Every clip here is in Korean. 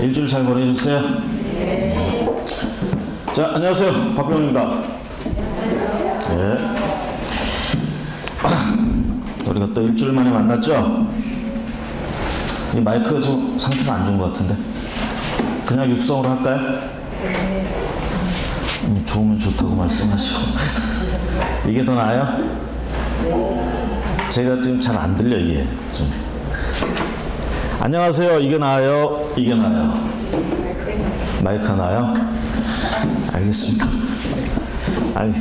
일주일 잘 보내셨어요? 네. 자, 안녕하세요. 박병입니다. 네. 우리가 또 일주일 만에 만났죠? 이 마이크가 좀 상태가 안 좋은 것 같은데. 그냥 육성으로 할까요? 좋으면 좋다고 말씀하시고. 이게 더 나아요? 제가 좀 잘 안 들려, 이게. 좀. 안녕하세요. 이게 나아요? 이게 나아요? 마이크가 나아요? 알겠습니다. 아니,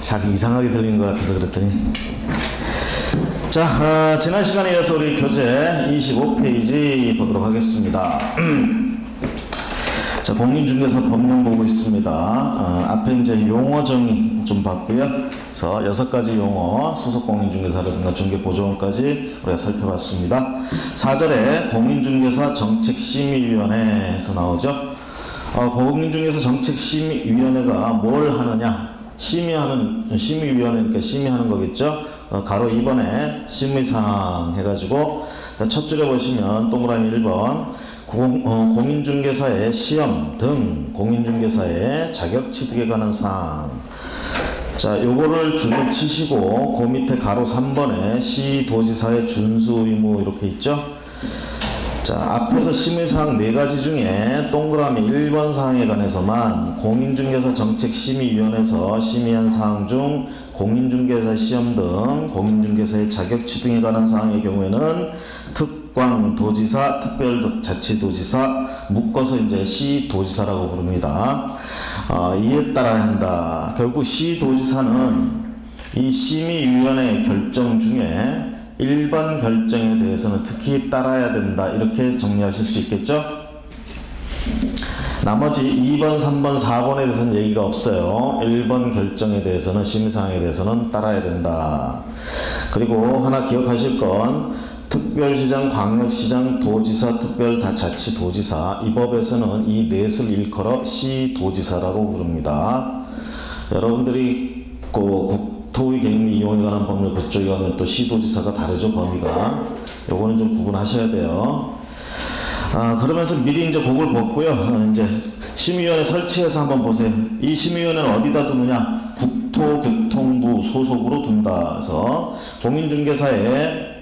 잘 이상하게 들리는 것 같아서 그랬더니. 자, 지난 시간에 이어서 우리 교재 25페이지 보도록 하겠습니다. 자, 공인중개사 법령 보고 있습니다. 앞에 이제 용어 정의 좀 봤고요. 그래서 6가지 용어, 소속공인중개사라든가 중개보조원까지 우리가 살펴봤습니다. 4절에 공인중개사 정책심의위원회에서 나오죠. 공인중개사 정책심의위원회가 뭘 하느냐? 심의위원회니까 심의하는 거겠죠. 가로 2번에 심의사항 해가지고 첫 줄에 보시면 동그라미 1번 공인중개사의 시험 등 공인중개사의 자격 취득에 관한 사항. 자, 요거를 줄을 치시고 그 밑에 가로 3번에 시도지사의 준수 의무 이렇게 있죠. 자, 앞에서 심의사항 4가지 중에 동그라미 1번 사항에 관해서만 공인중개사 정책심의위원회에서 심의한 사항 중 공인중개사 시험 등 공인중개사의 자격 취득에 관한 사항의 경우에는 특광도지사, 특별자치도지사, 묶어서 이제 시도지사라고 부릅니다. 이에 따라야 한다. 결국 시도지사는 이 심의위원회의 결정 중에 1번 결정에 대해서는 특히 따라야 된다. 이렇게 정리하실 수 있겠죠? 나머지 2번, 3번, 4번에 대해서는 얘기가 없어요. 1번 결정에 대해서는 심의사항에 대해서는 따라야 된다. 그리고 하나 기억하실 건 특별시장, 광역시장, 도지사, 특별자치도지사 이 법에서는 이 넷을 일컬어 시도지사라고 부릅니다. 여러분들이 국토의 갱리 이용에 관한 법률 그쪽에 가면 또 시도지사가 다르죠, 범위가. 요거는 좀 구분하셔야 돼요. 그러면서 미리 이제 그걸 봤고요. 이제 심의위원회 설치해서 한번 보세요. 이 심의위원회는 어디다 두느냐? 국토교통부 소속으로 둔다. 그래서 공인중개사의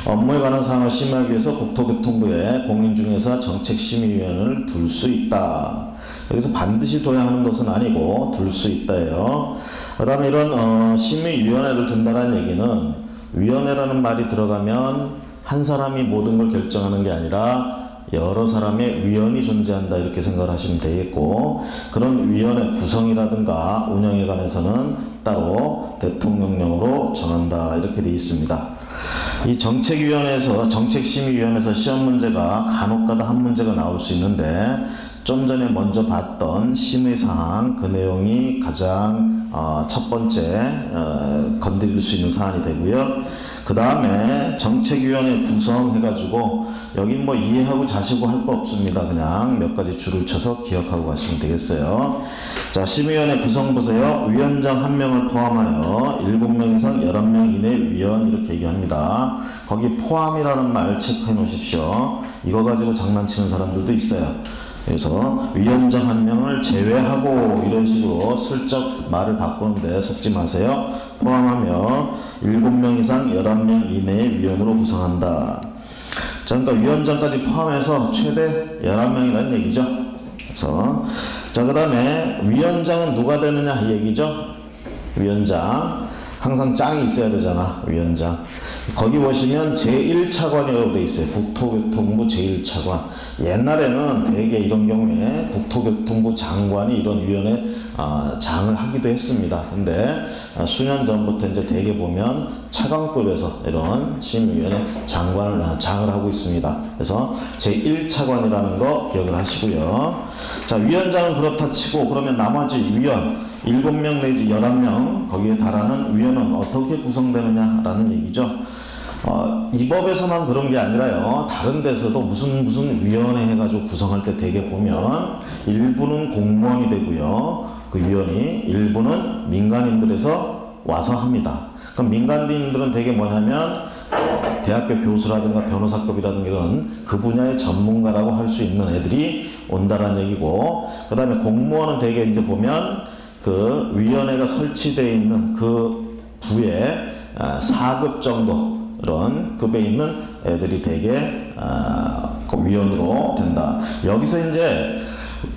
업무에 관한 사항을 심의하기 위해서 국토교통부에 공인중개사 정책심의위원회를 둘 수 있다. 여기서 반드시 둬야 하는 것은 아니고 둘 수 있다예요. 그 다음에 이런 심의위원회를 둔다는 얘기는 위원회라는 말이 들어가면 한 사람이 모든 걸 결정하는 게 아니라 여러 사람의 위원이 존재한다 이렇게 생각을 하시면 되겠고, 그런 위원회 구성이라든가 운영에 관해서는 따로 대통령령으로 정한다 이렇게 되어 있습니다. 이 정책위원회에서 정책심의위원회에서 시험 문제가 간혹가다 한 문제가 나올 수 있는데 좀 전에 먼저 봤던 심의사항 그 내용이 가장 첫 번째 건드릴 수 있는 사안이 되고요. 그 다음에 정책위원회 구성해가지고 여기 뭐 이해하고 자시고 할 거 없습니다. 그냥 몇 가지 줄을 쳐서 기억하고 가시면 되겠어요. 자, 심의위원회 구성 보세요. 위원장 1명을 포함하여 7명 이상 11명 이내 위원 이렇게 얘기합니다. 거기 포함이라는 말 체크해 놓으십시오. 이거 가지고 장난치는 사람들도 있어요. 그래서 위원장 1명을 제외하고 이런 식으로 슬쩍 말을 바꾸는데 속지 마세요. 포함하며 7명 이상 11명 이내의 위원으로 구성한다. 자, 그러니까 위원장까지 포함해서 최대 11명이라는 얘기죠. 그래서 자, 그 다음에 위원장은 누가 되느냐 이 얘기죠. 위원장 항상 짱이 있어야 되잖아. 위원장 거기 보시면 제1차관이라고 되어 있어요. 국토교통부 제1차관. 옛날에는 대개 이런 경우에 국토교통부 장관이 이런 위원회 장을 하기도 했습니다. 근데 수년 전부터 이제 대개 보면 차관급에서 이런 심의위원회 장을 하고 있습니다. 그래서 제1차관이라는 거 기억을 하시고요. 자, 위원장은 그렇다 치고 그러면 나머지 위원 7명 내지 11명 거기에 달하는 위원은 어떻게 구성되느냐라는 얘기죠. 이 법에서만 그런 게 아니라요. 다른 데서도 무슨 위원회 해가지고 구성할 때 대개 보면 일부는 공무원이 되고요. 그 위원이 일부는 민간인들에서 와서 합니다. 그럼 민간인들은 대개 뭐냐면 대학교 교수라든가 변호사급이라든가 이런 그 분야의 전문가라고 할 수 있는 애들이 온다라는 얘기고, 그 다음에 공무원은 대개 이제 보면 그 위원회가 설치되어 있는 그 부에 4급 정도 이런 급에 있는 애들이 대개 그 위원으로 된다. 여기서 이제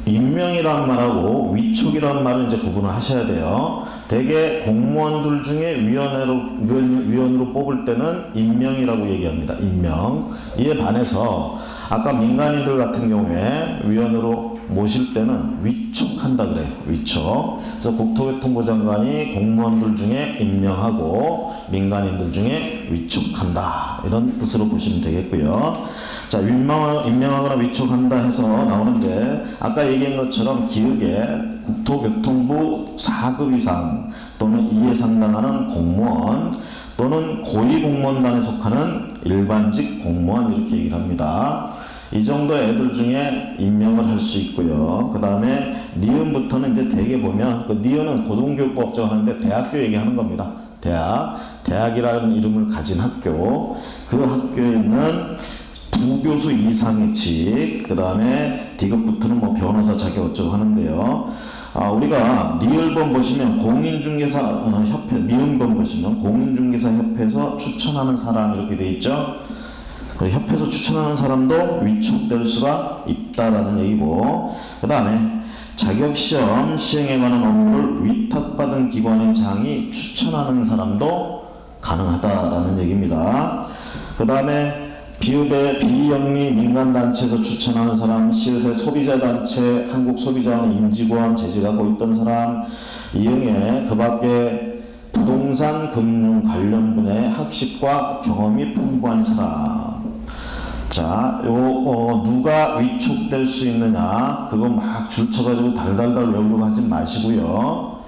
임명이란 말하고 위촉이란 말을 이제 구분을 하셔야 돼요. 대개 공무원들 중에 위원으로 뽑을 때는 임명이라고 얘기합니다. 임명. 이에 반해서 아까 민간인들 같은 경우에 위원으로 모실 때는 위촉한다 그래요. 위촉. 그래서 국토교통부 장관이 공무원들 중에 임명하고 민간인들 중에 위촉한다. 이런 뜻으로 보시면 되겠고요. 자, 임명하거나 위촉한다 해서 나오는데 아까 얘기한 것처럼 기획에 국토교통부 4급 이상 또는 이에 상당하는 공무원 또는 고위공무원단에 속하는 일반직 공무원 이렇게 얘기를 합니다. 이 정도 애들 중에 임명을 할 수 있고요. 그 다음에 니은부터는 이제 대개 보면 그 니은은 고등교육법제가 하는데 대학교 얘기하는 겁니다. 대학이라는 이름을 가진 학교, 그 학교에 있는 부교수 이상의 직, 그 다음에 D급부터는 뭐 변호사 자격 어쩌고 하는데요. 우리가 리을번 보시면 공인중개사 협회, 미음번 보시면 공인중개사 협회에서 추천하는 사람 이렇게 돼 있죠. 협회에서 추천하는 사람도 위촉될 수가 있다라는 얘기고, 그 다음에 자격시험 시행에 관한 업무를 위탁받은 기관의 장이 추천하는 사람도 가능하다라는 얘기입니다. 그 다음에 비읍의 비영리 민간단체에서 추천하는 사람, 시의회 소비자단체, 한국소비자원 임직원 재직하고 있던 사람, 이응에 그 밖에 부동산 금융 관련 분야의 학식과 경험이 풍부한 사람. 자, 누가 위촉될 수 있느냐, 그거 막 줄쳐가지고 달달달 외우려고 하지 마시고요.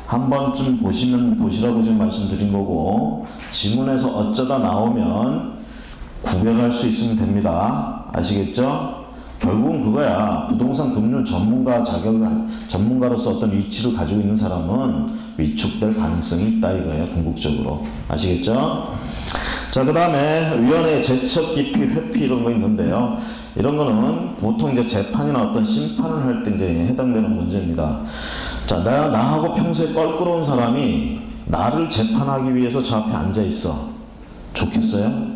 한 번쯤 보시라고 지금 말씀드린 거고, 지문에서 어쩌다 나오면 구별할 수 있으면 됩니다. 아시겠죠? 결국은 그거야. 부동산 금융 전문가로서 어떤 위치를 가지고 있는 사람은 위촉될 가능성이 있다 이거예요. 궁극적으로. 아시겠죠? 자, 그 다음에 위원회 제척, 기피, 회피 이런 거 있는데요. 이런 거는 보통 이제 재판이나 어떤 심판을 할 때 이제 해당되는 문제입니다. 자, 나하고 평소에 껄끄러운 사람이 나를 재판하기 위해서 저 앞에 앉아 있어. 좋겠어요?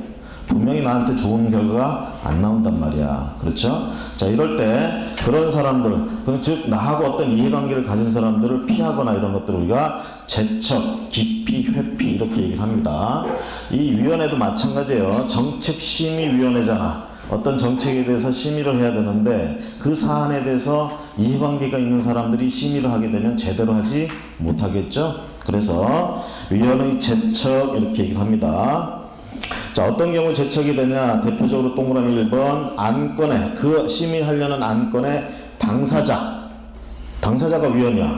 분명히 나한테 좋은 결과가 안 나온단 말이야. 그렇죠? 자, 이럴 때 그런 사람들, 즉 나하고 어떤 이해관계를 가진 사람들을 피하거나 이런 것들을 우리가 제척, 기피, 회피 이렇게 얘기를 합니다. 이 위원회도 마찬가지예요. 정책심의위원회잖아. 어떤 정책에 대해서 심의를 해야 되는데 그 사안에 대해서 이해관계가 있는 사람들이 심의를 하게 되면 제대로 하지 못하겠죠? 그래서 위원회 제척 이렇게 얘기를 합니다. 자, 어떤 경우 제척이 되냐? 대표적으로 동그라미 1번 안건에, 그 심의하려는 안건의 당사자가 위원이야.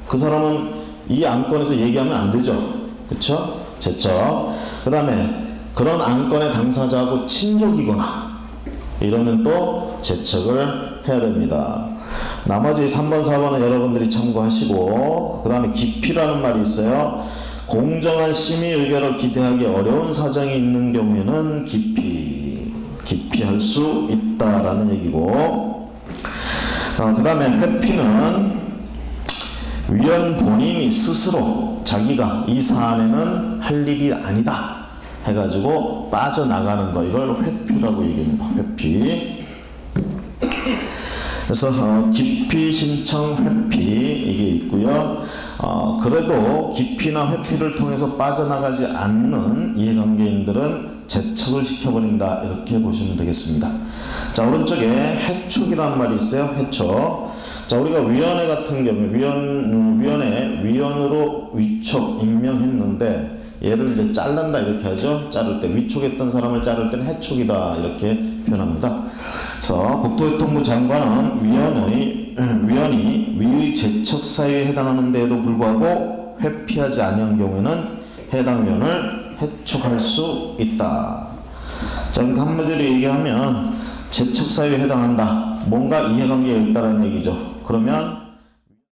그 사람은 이 안건에서 얘기하면 안 되죠. 그쵸? 제척. 그 다음에 그런 안건의 당사자하고 친족이거나 이러면 또 제척을 해야 됩니다. 나머지 3번, 4번은 여러분들이 참고하시고, 그 다음에 기피라는 말이 있어요. 공정한 심의 의결을 기대하기 어려운 사정이 있는 경우에는 기피할 수 있다라는 얘기고, 그 다음에 회피는 위원 본인이 스스로 자기가 이 사안에는 할 일이 아니다 해가지고 빠져나가는 거, 이걸 회피라고 얘기합니다. 회피. 그래서 기피, 신청, 회피 이게 있고요. 그래도 기피나 회피를 통해서 빠져나가지 않는 이해관계인들은 제척을 시켜버린다 이렇게 보시면 되겠습니다. 자, 오른쪽에 해촉이라는 말이 있어요. 해촉. 자, 우리가 위원회 같은 경우에 위원회 위원으로 위촉 임명했는데 얘를 이제 자른다 이렇게 하죠. 자를 때 위촉했던 사람을 자를 때는 해촉이다 이렇게 표현합니다. 그래서 국토교통부 장관은 위원이 위의 제척 사유에 해당하는 데에도 불구하고 회피하지 아니한 경우에는 해당 위원을 해촉할 수 있다. 자, 그러니까 한마디로 얘기하면 제척 사유에 해당한다. 뭔가 이해관계가 있다는 얘기죠. 그러면